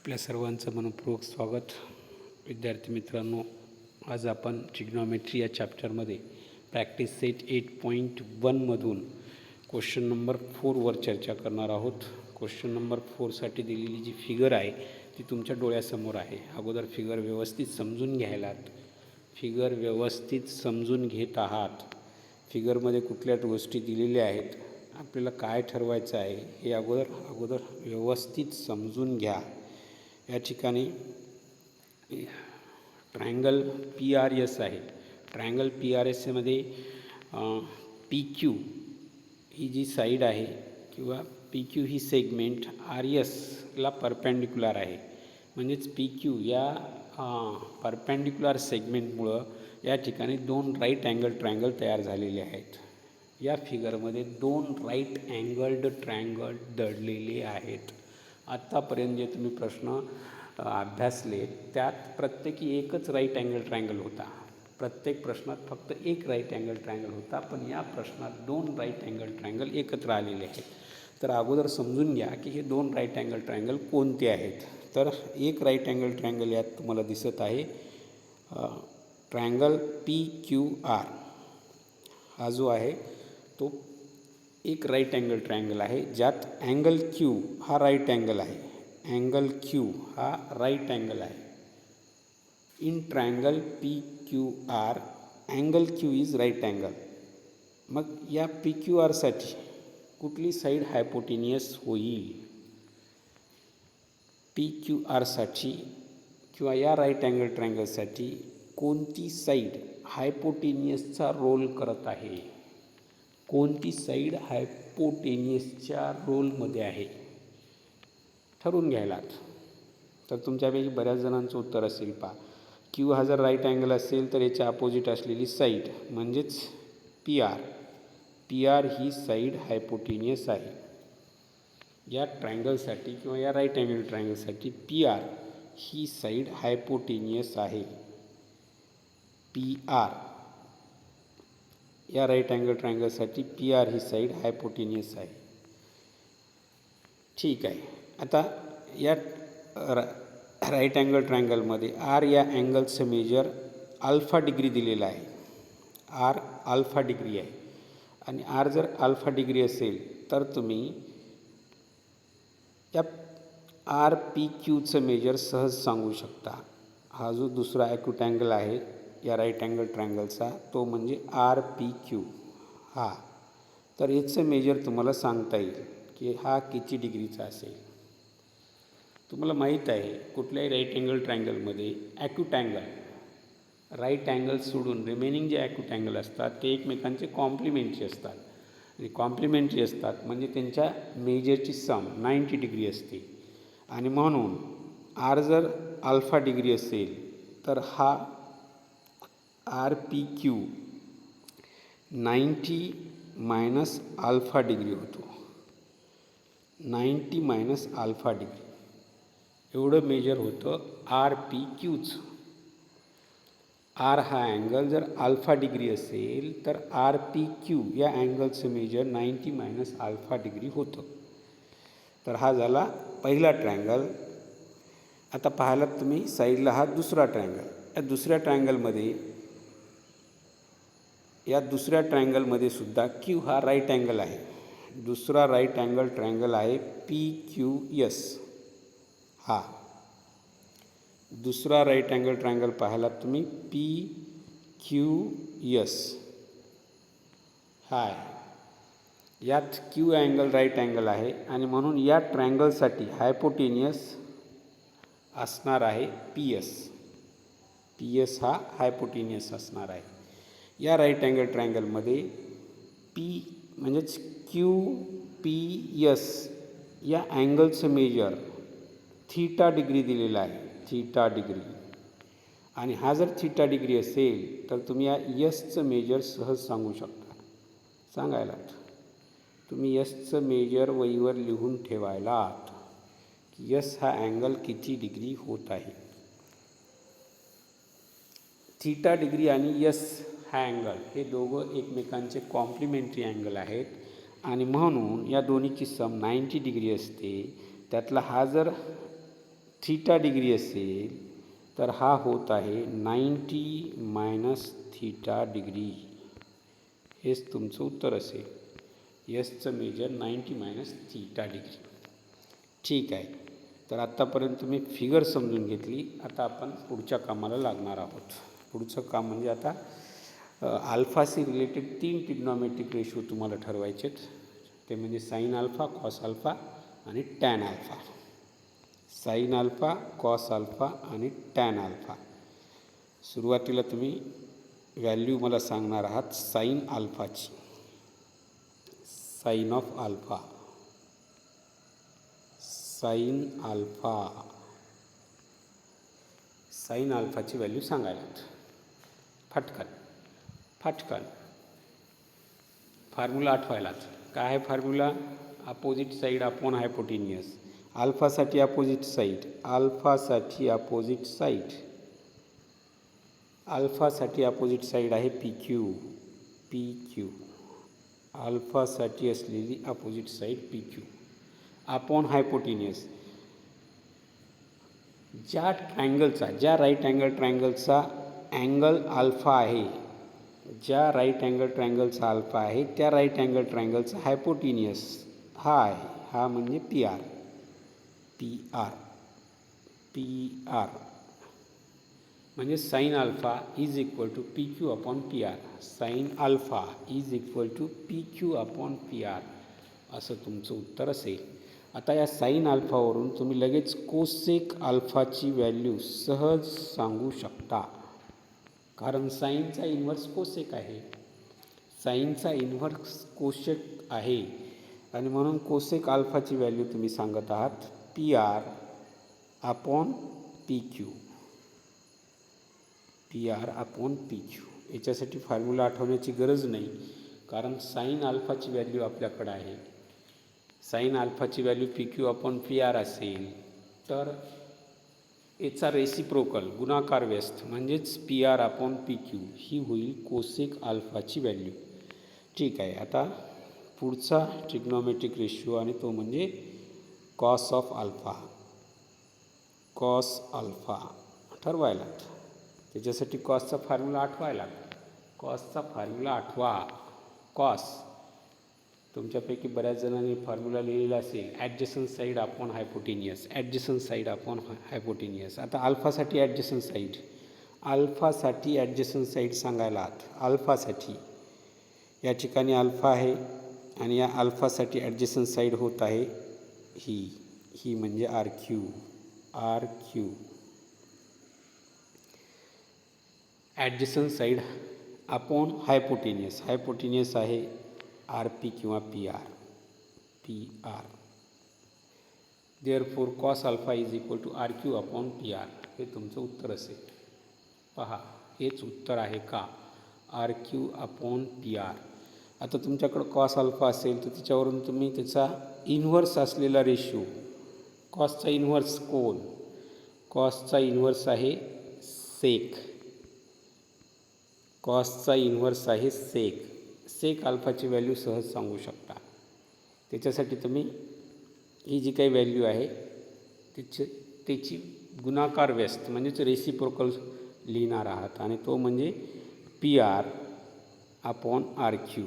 आपल्या सर्वांचं मनपूर्वक स्वागत. विद्यार्थी मित्रांनो, आज आपण ट्रिग्नॉमेट्री या चॅप्टरमध्ये प्रॅक्टिस सेट 8.1मधून क्वेश्चन नंबर 4वर चर्चा करणार आहोत. क्वेश्चन नंबर 4साठी दिलेली जी फिगर आहे ती तुमच्या डोळ्यासमोर आहे. अगोदर फिगर व्यवस्थित समजून घ्यायलात. फिगर व्यवस्थित समजून घेत आहात. फिगरमध्ये कुठल्या गोष्टी दिलेल्या आहेत, आपल्याला काय ठरवायचं आहे हे अगोदर व्यवस्थित समजून घ्या. या ठिकाणी ट्रायंगल PRS आहे. ट्रायंगल PRSमध्ये PQ ही जी साईड आहे किंवा PQ ही सेगमेंट RSला परपेंडिक्युलर आहे. म्हणजेच PQ या परपेंडिक्युलर सेगमेंटमुळं या ठिकाणी दोन राईट अँगल ट्रायंगल तयार झालेले आहेत. या फिगरमध्ये दोन राईट अँगल्ड ट्रायंगल दडलेले आहेत. आत्तापर्यंत जे तुम्ही प्रश्न अभ्यासले त्यात प्रत्येकी एकच राईट अँगल ट्रायंगल होता. प्रत्येक प्रश्नात फक्त एक राईट अँगल ट्रायंगल होता, पण या प्रश्नात दोन राईट अँगल ट्रायंगल एकत्र आलेले आहेत. तर अगोदर समजून घ्या की हे दोन राईट अँगल ट्रायंगल कोणते आहेत. तर एक राईट अँगल ट्रायंगल यात तुम्हाला दिसत आहे, ट्रायंगल PQR. हा जो आहे तो एक राईट अँगल ट्रायंगल आहे, ज्यात अँगल Q हा राईट अँगल आहे. अँगल Q हा राईट अँगल आहे. In triangle PQR angle Q is right angle. मग या PQRसाठी कुठली साईड हायपोटेनियस होईल? PQRसाठी किंवा या राईट अँगल ट्रायंगलसाठी कोणती साईड हायपोटेनियसचा रोल करत आहे? कोणती साईड हायपोटेनियसच्या रोलमध्ये आहे ठरवून घ्यायलात. तर तुमच्यापैकी बऱ्याच जणांचं उत्तर असेल पहा, Q हा जर राईट अँगल असेल तर याच्या अपोजिट असलेली साईड म्हणजेच PR ही साईड हायपोटेनियस आहे. या ट्रायंगलसाठी किंवा या राईट अँगल ट्रायंगलसाठी PR ही साईड हायपोटेनियस आहे. PR या राईट अँगल ट्रायंगलसाठी PR ही साईड हायपोटेनियस आहे. ठीक आहे. आता या राईट अँगल ट्रायंगलमध्ये R या अँगलचं मेजर अल्फा डिग्री दिलेलं आहे. R अल्फा डिग्री आहे आणि R जर अल्फा डिग्री असेल तर तुम्ही या RPQचं मेजर सहज सांगू शकता. हा जो दुसरा ॲक्यूट अँगल आहे या राईट अँगल ट्रायंगलचा तो म्हणजे RPQ. तर याचं मेजर तुम्हाला सांगता येईल की हा किती डिग्रीचा असेल. तुम्हाला माहीत आहे कुठल्याही राईट अँगल ट्रायंगलमध्ये ॲक्यूट अँगल, राईट अँगल सोडून रिमेनिंग जे ॲक्यूट अँगल असतात ते एकमेकांचे कॉम्प्लिमेंटरी असतात. आणि कॉम्प्लिमेंटरी असतात म्हणजे त्यांच्या मेजरची सम 90 डिग्री असते. आणि म्हणून R जर अल्फा डिग्री असेल तर हा RPQ 90 मायनस अल्फा डिग्री होतो. 90 मायनस अल्फा डिग्री एवढं मेजर होतं RPQचं. R हा अँगल जर अल्फा डिग्री असेल तर RPQ या अँगलचं मेजर 90 मायनस अल्फा डिग्री होतं. तर हा झाला पहिला ट्रायंगल. आता पाहायलात तुम्ही साईडला हा दुसरा ट्रायंगल. या दुसऱ्या ट्रायंगलमध्ये सुद्धा Q हा राईट अँगल आहे. दुसरा राईट अँगल ट्रायंगल आहे PQS. दुसरा राईट अँगल ट्रायंगल पाहायलात तुम्ही PQS आहे. यात Q अँगल राईट अँगल आहे आणि म्हणून या ट्रायंगलसाठी हायपोटेनियस असणार आहे PS हा हायपोटेनियस असणार आहे. या राईट अँगल ट्रायंगलमध्ये P म्हणजेच QPS या अँगलचं मेजर थीटा डिग्री दिलेलं आहे. Theta degree. आणि हा जर थीटा डिग्री असेल तर तुम्ही या यसचं मेजर सहज सांगू शकता. सांगायलात तुम्ही यसचं मेजर वहीवर लिहून ठेवायलात की यस हा अँगल किती डिग्री होत आहे. थीटा डिग्री आणि यस हा अँगल हे दोघं एकमेकांचे कॉम्प्लिमेंटरी अँगल आहेत आणि म्हणून या दोन्हीची सम 90 डिग्री असते. त्यातला हा जर थीटा डिग्री असेल तर हा होत आहे 90 मायनस थीटा डिग्री. हेच तुमचं उत्तर असेल. यसचं मेजर 90 मायनस थीटा डिग्री. ठीक आहे. तर आत्तापर्यंत तुम्ही फिगर समजून घेतली. आता आपण पुढच्या कामाला लागणार आहोत. पुढचं काम म्हणजे आता अल्फाशी रिलेटेड 3 ट्रिग्नॉमेट्रिक रेशो तुम्हाला ठरवायचे आहेत. ते म्हणजे साईन अल्फा, कॉस अल्फा आणि tan alpha. Sine alpha, cos alpha आणि टॅन अल्फा. सुरुवातीला तुम्ही व्हॅल्यू मला सांगणार आहात साईन अल्फाची. Sine of alpha, sine alpha, sine अल्फाची व्हॅल्यू सांगायलात. फटकन फॉर्म्युला आठवायलाच. काय आहे formula? Opposite side upon hypotenuse. अल्फासाठी अपोजिट साईड, अल्फासाठी अपोजिट साईड, अल्फासाठी अपोजिट साईड आहे पी क्यू. पी क्यू अल्फासाठी असलेली opposite side P Q upon hypotenuse. ज्या ट्रायंगलचा, ज्या राईट अँगल ट्रायंगलचा अँगल अल्फा आहे, ज्या राईट अँगल ट्रायंगलचा अल्फा आहे त्या राईट अँगल ट्रायंगलचा हायपोटेनियस हा आहे. हा म्हणजे P R. P R, P R म्हणजे sine alpha is equal to P Q upon P R. Sine alpha is equal to P Q upon P R असं तुमचं उत्तर असेल. आता या साईन अल्फावरून तुम्ही लगेच कोसेक अल्फाची व्हॅल्यू सहज सांगू शकता. कारण साईनचा इन्व्हर्स कोसेक आहे. साईनचा इन्व्हर्स कोसेक आहे आणि म्हणून कोसेक अल्फाची व्हॅल्यू तुम्ही सांगत आहात P R upon P Q. P R upon P Q. याच्यासाठी फॉर्म्युला आठवण्याची गरज नाही, कारण साईन अल्फाची व्हॅल्यू आपल्याकडं आहे. साईन अल्फाची value P Q upon P R असेल तर याचा रेसिप्रोकल गुणाकार व्यस्त म्हणजेच P R upon P Q ही होईल कोसेक अल्फाची व्हॅल्यू. ठीक आहे. आता पुढचा ट्रिग्नॉमेट्रिक रेशिओ आणि तो म्हणजे cos of alpha. Cos alpha ठरवायला, त्याच्यासाठी कॉसचा फॉर्म्युला आठवायला. कॉसचा फॉर्म्युला आठवा. कॉस तुमच्यापैकी बऱ्याच जणांनी फॉर्म्युला लिहिलेला असेल adjacent side upon hypotenuse. Adjacent side upon hypotenuse. आता अल्फासाठी ॲडजसंट साईड, अल्फासाठी ॲडजसंट साईड सांगायला. अल्फासाठी या ठिकाणी अल्फा आहे आणि या अल्फासाठी ॲडजसंट साईड होत आहे ही म्हणजे R Q. R Q adjacent side upon hypotenuse. Hypotenuse आहे आर पी किंवा P R. P R. Therefore cos alpha is equal to R Q upon P R. हे तुमचं उत्तर असेल. पहा, हेच उत्तर आहे का? R Q upon P R. आता तुमच्याकडं कॉस अल्फा असेल तर त्याच्यावरून तुम्ही त्याचा इन्व्हर्स असलेला रेशिओ, कॉसचा इन्व्हर्स कोण? कॉसचा इन्व्हर्स आहे सेक. कॉसचा इन्व्हर्स आहे सेक. सेक अल्फाची व्हॅल्यू सहज सांगू शकता. त्याच्यासाठी तुम्ही ही जी काही व्हॅल्यू आहे त्याची गुणाकार व्यस्त म्हणजेच रेसिप्रोकल लिहिणार आहात आणि तो म्हणजे P R upon R Q.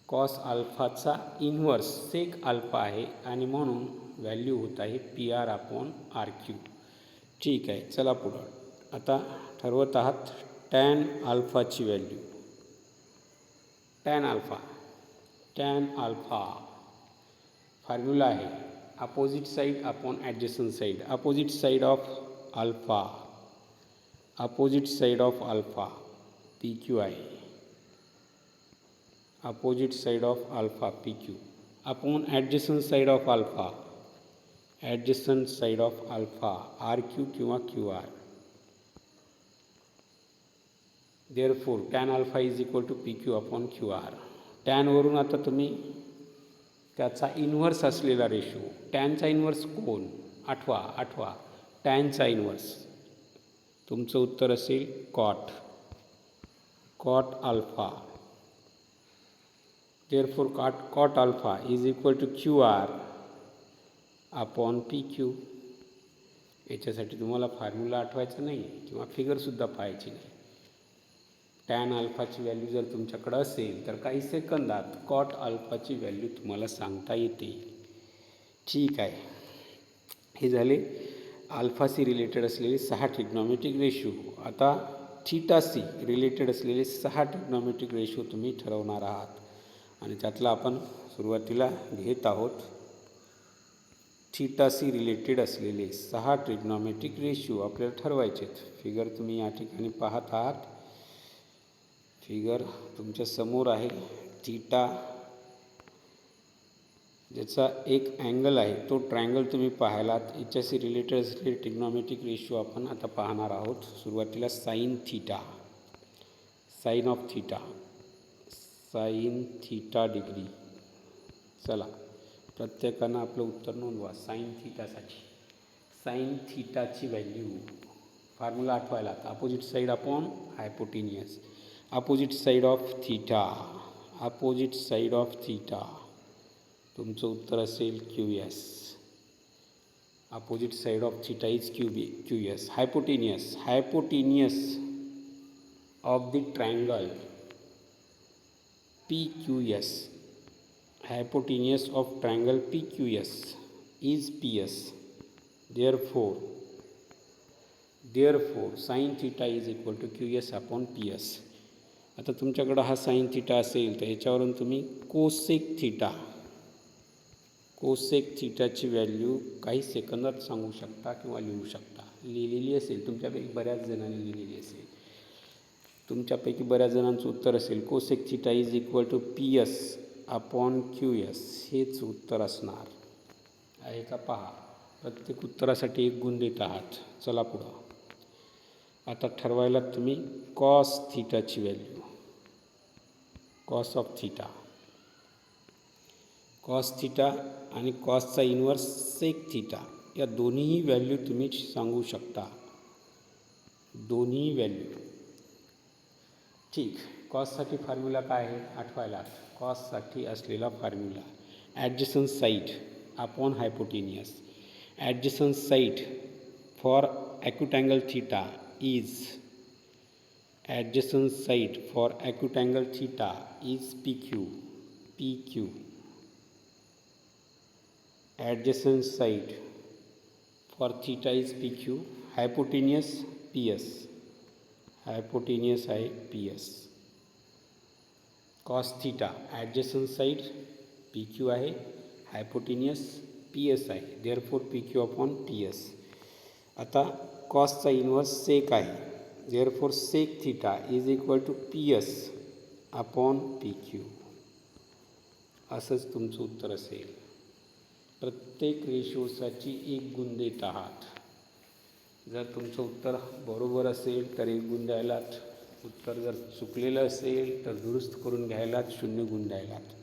Cos अल्फाचा इन्व्हर्स सेक अल्फा आहे आणि म्हणून व्हॅल्यू होत आहे P R upon R Q. ठीक आहे. चला पुढं. आता ठरवत आहात टॅन अल्फाची value. Tan alpha. Tan alpha formula आहे opposite side upon adjacent side. Opposite side of alpha, opposite side of alpha P Q आहे. Opposite side of alpha P Q upon adjacent side of alpha, adjacent side of alpha R Q किंवा Q R. Therefore tan alpha is equal to P Q upon Q R. टॅनवरून आता तुम्ही त्याचा inverse असलेला ratio, टॅनचा inverse कोण? आठवा टॅनचा inverse. तुमचं उत्तर असेल cot. Cot alpha. Therefore cot alpha is equal to q r. Upon P Q. याच्यासाठी तुम्हाला फॉर्म्युला आठवायचा नाही किंवा फिगरसुद्धा पाहायची नाही. टॅन अल्फाची व्हॅल्यू जर तुमच्याकडं असेल तर काही सेकंदात कॉट अल्फाची व्हॅल्यू तुम्हाला सांगता येते. ठीक आहे, हे झाले अल्फाशी रिलेटेड असलेले 6 ट्रिग्नॉमेट्रिक रेशो. आता थीटाशी रिलेटेड असलेले 6 ट्रिग्नॉमेट्रिक रेशो तुम्ही ठरवणार आहात आणि त्यातला आपण सुरुवातीला घेत आहोत थीटाशी रिलेटेड असलेले 6 ट्रिग्नॉमेट्रिक रेशो आपल्याला ठरवायचे आहेत. फिगर तुम्ही या ठिकाणी पाहत आहात. फिगर तुमच्या समोर आहे. थीटा ज्याचा एक अँगल आहे तो ट्रायंगल तुम्ही पाहिलात. याच्याशी रिलेटेड असलेले ट्रिग्नॉमेट्रिक रेशो आपण आता पाहणार आहोत. सुरुवातीला sine theta, sine of theta, sine theta degree. चला प्रत्येकानं आपलं उत्तर नोंदवा. साइन थीटासाठी साइन थीटाची व्हॅल्यू फॉर्म्युला आठवायला opposite side upon hypotenuse. Opposite side of theta, opposite side of theta तुमचं उत्तर असेल q s. Opposite side of theta is q s. Hypotenuse, hypotenuse of the triangle p q s, hypotenuse of triangle PQS is PS. Therefore sin theta is equal to QS upon PS. आता तुमच्याकडं हा sine theta असेल तर याच्यावरून तुम्ही cosec थीटाची value काही सेकंदात सांगू शकता किंवा लिहू शकता. लिहिलेली असेल तुमच्यापैकी बऱ्याच जणांनी लिहिलेली असेल. तुमच्यापैकी बऱ्याच जणांचं उत्तर असेल cosec theta is equal to PS upon q s. हेच उत्तर असणार आहे का पहा. प्रत्येक उत्तरासाठी 1 गुण देत आहात. चला पुढं. आता ठरवायला तुम्ही कॉस थीटाची value, cos of theta. Cos theta आणि कॉसचा इन्व्हर्स सेक थीटा या दोन्हीही व्हॅल्यू तुम्ही सांगू शकता. दोन्ही व्हॅल्यू. ठीक. कॉससाठी फॉर्म्युला काय आहे आठवायला. कॉससाठी असलेला formula adjacent side upon hypotenuse. Adjacent side for acute angle theta is, adjacent side for acute angle theta is P Q. Adjacent side for theta is P Q. Hypotenuse P S, hypotenuse आहे P S. Cos theta adjacent side P Q आहे, hypotenuse P S आहे. Therefore P Q upon T S. आता कॉसचा inverse sec आहे. Therefore sec theta is equal to P S upon P Q. असंच तुमचं उत्तर असेल. प्रत्येक रेशोसाठी 1 गुण देत आहात. जर तुमचं उत्तर बरोबर असेल तर 1 गुण द्यायलात. उत्तर जर चुकलेलं असेल तर दुरुस्त करून घ्यायलात 0 गुण द्यायलात.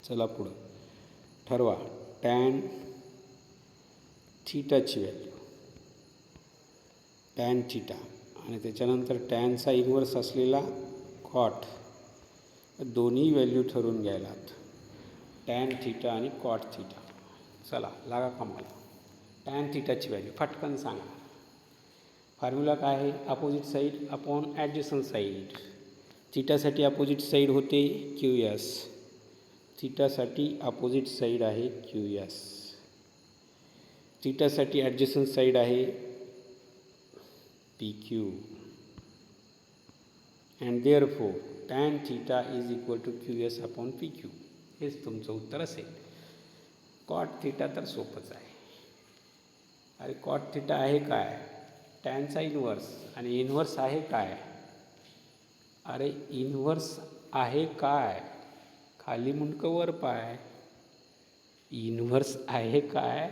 चला पुढं. ठरवा टॅन थीटाची व्हॅल्यू, टॅन थीटा आणि त्याच्यानंतर टॅनचा इन्व्हर्स असलेला कॉट. दोन्ही व्हॅल्यू ठरवून घ्यायलात. टॅन थीटा आणि कॉट थीटा. चला लागा कामाला. टॅन थीटाची व्हॅल्यू फटकन सांगा. फॉर्म्युला काय आहे opposite side upon adjacent side. थीटासाठी अपोजिट साईड होते क्यू एस. थीटासाठी अपोजिट साईड आहे क्यू एस. थीटासाठी ॲडजसंट साईड आहे P Q. And therefore tan theta is equal to Q S upon P Q. हेच तुमचं उत्तर असेल. कॉट थीटा तर सोपंच आहे. अरे कॉट थीटा आहे काय, टॅनचा इन्व्हर्स. आणि इन्व्हर्स आहे काय, अरे इन्व्हर्स आहे काय, खाली मुंडकं वर पाय. इन्व्हर्स आहे काय,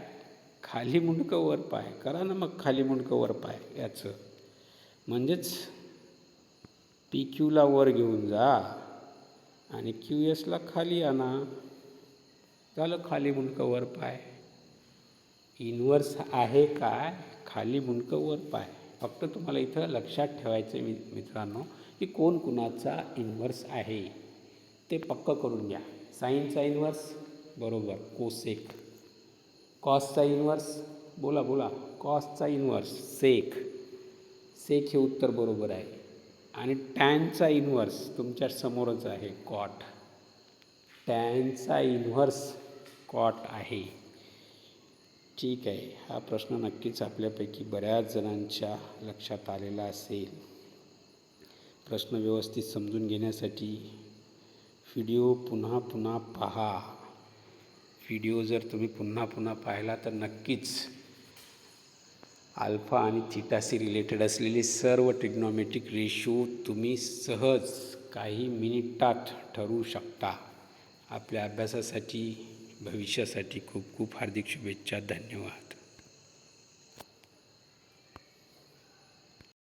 खाली मुंडकं वर पाय. करा ना मग खाली मुंडकं वर पाय याचं. म्हणजेच पी क्यूला वर घेऊन जा आणि क्यू एसला खाली आणा. झालं खाली मुंडकं वर पाय. इन्व्हर्स आहे काय, खाली मुंडकं वर पाय. फक्त तुम्हाला इथं लक्षात ठेवायचं आहे मित्रांनो की कोण कुणाचा इन्व्हर्स आहे ते पक्क करून घ्या. साईनचा इन्व्हर्स बरोबर कोसेक, कॉसचा इन्व्हर्स बोला बोला, कॉसचा इन्व्हर्स सेक, सेक हे उत्तर बरोबर आहे. आणि टॅनचा इन्व्हर्स तुमच्या समोरच आहे, कॉट. टॅनचा इन्व्हर्स कॉट आहे. ठीक आहे, हा प्रश्न नक्कीच आपल्यापैकी बऱ्याच जणांच्या लक्षात आलेला असेल. प्रश्न व्यवस्थित समजून घेण्यासाठी व्हिडिओ पुन्हा पुन्हा पहा. व्हिडिओ जर तुम्ही पुन्हा पुन्हा पाहिला तर नक्कीच अल्फा आणि थीटाशी रिलेटेड असलेले सर्व ट्रिग्नॉमेट्रिक रेशो तुम्ही सहज काही मिनिटात ठरवू शकता. आपल्या अभ्यासासाठी, भविष्यासाठी खूप खूप हार्दिक शुभेच्छा. धन्यवाद.